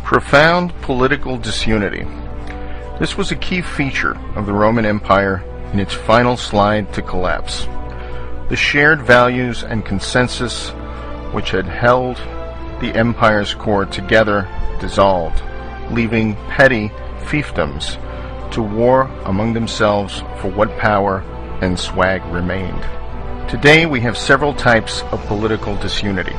Profound political disunity. This was a key feature of the Roman Empire in its final slide to collapse. The shared values and consensus which had held the empire's core together dissolved, leaving petty fiefdoms to war among themselves for what power and swag remained. Today we have several types of political disunity.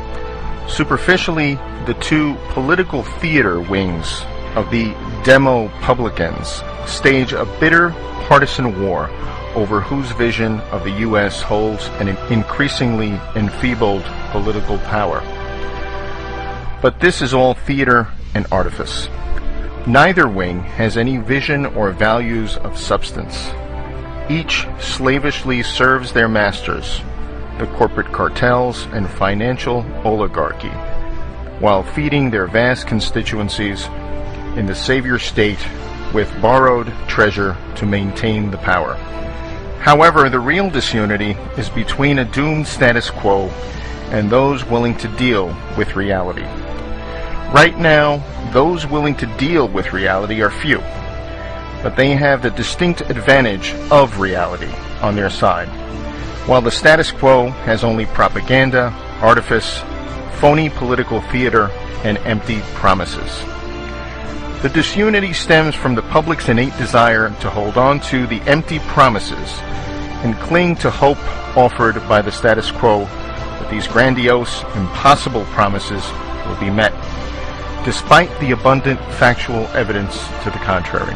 Superficially, the two political theater wings of the Demo-publicans stage a bitter partisan war over whose vision of the U.S. holds an increasingly enfeebled political power. But this is all theater and artifice. Neither wing has any vision or values of substance. Each slavishly serves their masters, the corporate cartels and financial oligarchy, while feeding their vast constituencies in the savior state with borrowed treasure to maintain the power. However, the real disunity is between a doomed status quo and those willing to deal with reality. Right now, those willing to deal with reality are few, but they have the distinct advantage of reality on their side, while the status quo has only propaganda, artifice, phony political theater, and empty promises. The disunity stems from the public's innate desire to hold on to the empty promises and cling to hope offered by the status quo that these grandiose, impossible promises will be met, despite the abundant factual evidence to the contrary.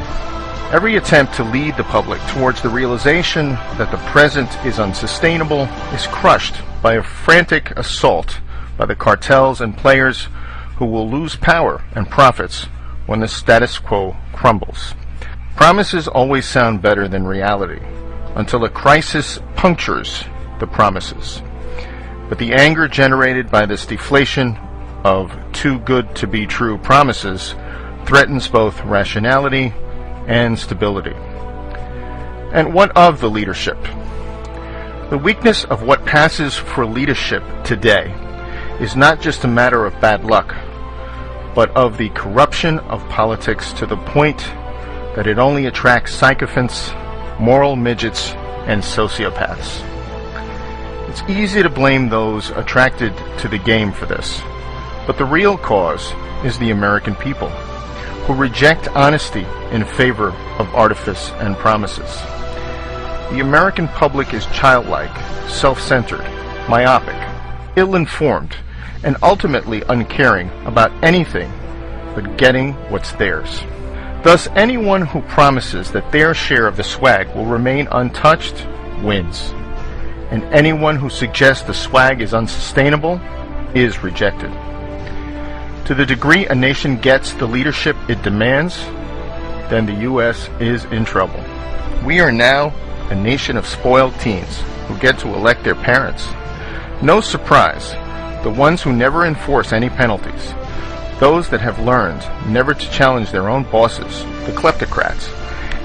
Every attempt to lead the public towards the realization that the present is unsustainable is crushed by a frantic assault by the cartels and players who will lose power and profits when the status quo crumbles. Promises always sound better than reality until a crisis punctures the promises. But the anger generated by this deflation of too good to be true promises threatens both rationality and stability. And what of the leadership? The weakness of what passes for leadership today is not just a matter of bad luck, but of the corruption of politics to the point that it only attracts sycophants, moral midgets, and sociopaths. It's easy to blame those attracted to the game for this, but the real cause is the American people, who reject honesty in favor of artifice and promises. The American public is childlike, self-centered, myopic, ill-informed, and ultimately uncaring about anything but getting what's theirs. Thus, anyone who promises that their share of the swag will remain untouched wins, and anyone who suggests the swag is unsustainable is rejected. To the degree a nation gets the leadership it demands, then the U.S. is in trouble. We are now a nation of spoiled teens who get to elect their parents. No surprise, the ones who never enforce any penalties, those that have learned never to challenge their own bosses, the kleptocrats,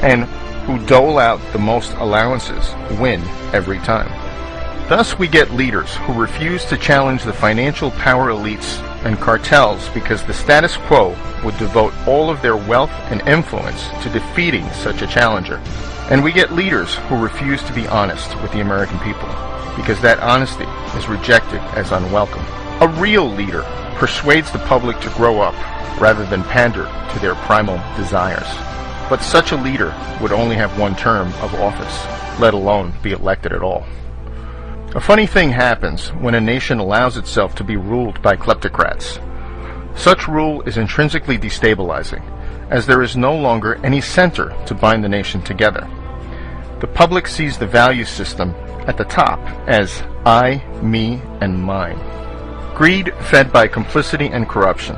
and who dole out the most allowances, win every time. Thus we get leaders who refuse to challenge the financial power elites and cartels because the status quo would devote all of their wealth and influence to defeating such a challenger. And we get leaders who refuse to be honest with the American people because that honesty is rejected as unwelcome. A real leader persuades the public to grow up rather than pander to their primal desires. But such a leader would only have one term of office, let alone be elected at all. A funny thing happens when a nation allows itself to be ruled by kleptocrats. Such rule is intrinsically destabilizing, as there is no longer any center to bind the nation together. The public sees the value system at the top as I, me, and mine. Greed fed by complicity and corruption,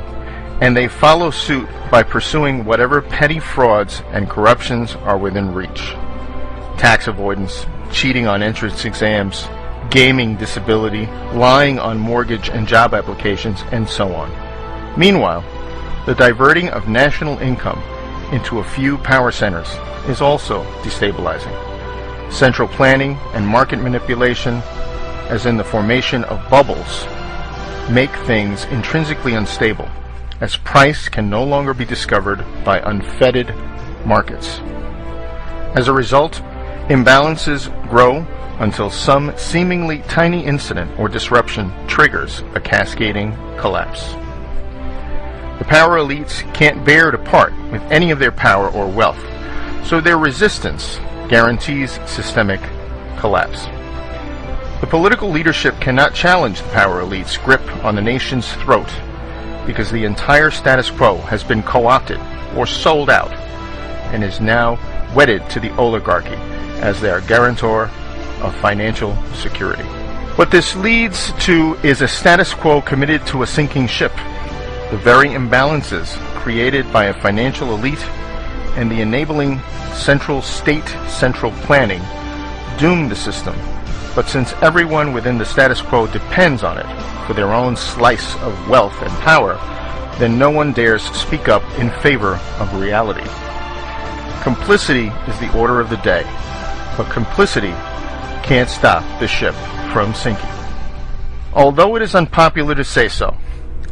and they follow suit by pursuing whatever petty frauds and corruptions are within reach. Tax avoidance, cheating on entrance exams, gaming disability, lying on mortgage and job applications, and so on. Meanwhile, the diverting of national income into a few power centers is also destabilizing. Central planning and market manipulation, as in the formation of bubbles, make things intrinsically unstable, as price can no longer be discovered by unfettered markets. As a result, imbalances grow until some seemingly tiny incident or disruption triggers a cascading collapse. The power elites can't bear to part with any of their power or wealth, so their resistance guarantees systemic collapse. The political leadership cannot challenge the power elite's grip on the nation's throat because the entire status quo has been co-opted or sold out and is now wedded to the oligarchy as their guarantor of financial security. What this leads to is a status quo committed to a sinking ship. The very imbalances created by a financial elite and the enabling central planning doom the system. But since everyone within the status quo depends on it for their own slice of wealth and power, then no one dares speak up in favor of reality. Complicity is the order of the day, but complicity can't stop the ship from sinking. Although it is unpopular to say so,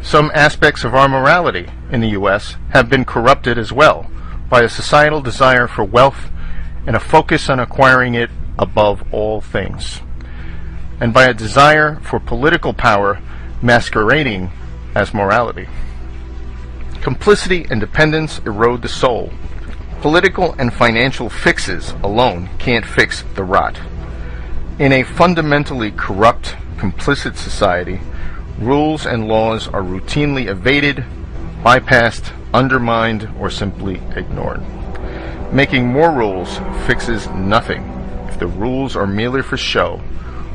some aspects of our morality in the U.S. have been corrupted as well by a societal desire for wealth and a focus on acquiring it above all things, and by a desire for political power masquerading as morality. Complicity and dependence erode the soul. Political and financial fixes alone can't fix the rot. In a fundamentally corrupt, complicit society, rules and laws are routinely evaded, bypassed, undermined, or simply ignored. Making more rules fixes nothing if the rules are merely for show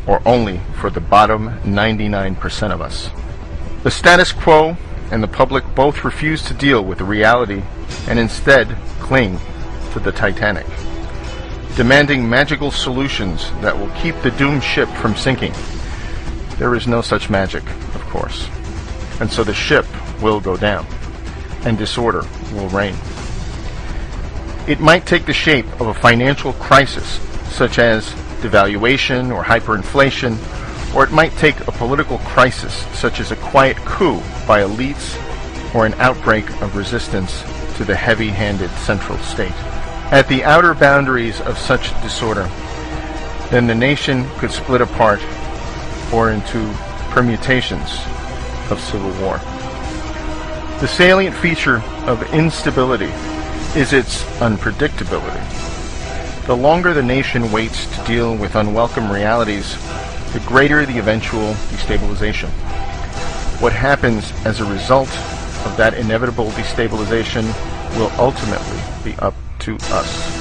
or only for the bottom 99% of us. The status quo and the public both refuse to deal with the reality and instead cling to the Titanic, demanding magical solutions that will keep the doomed ship from sinking. There is no such magic, of course, and so the ship will go down, and disorder will reign. It might take the shape of a financial crisis, such as devaluation or hyperinflation, or it might take a political crisis, such as a quiet coup by elites or an outbreak of resistance to the heavy-handed central state. At the outer boundaries of such disorder, then the nation could split apart or into permutations of civil war. The salient feature of instability is its unpredictability. The longer the nation waits to deal with unwelcome realities, the greater the eventual destabilization. What happens as a result of that inevitable destabilization will ultimately be up to us.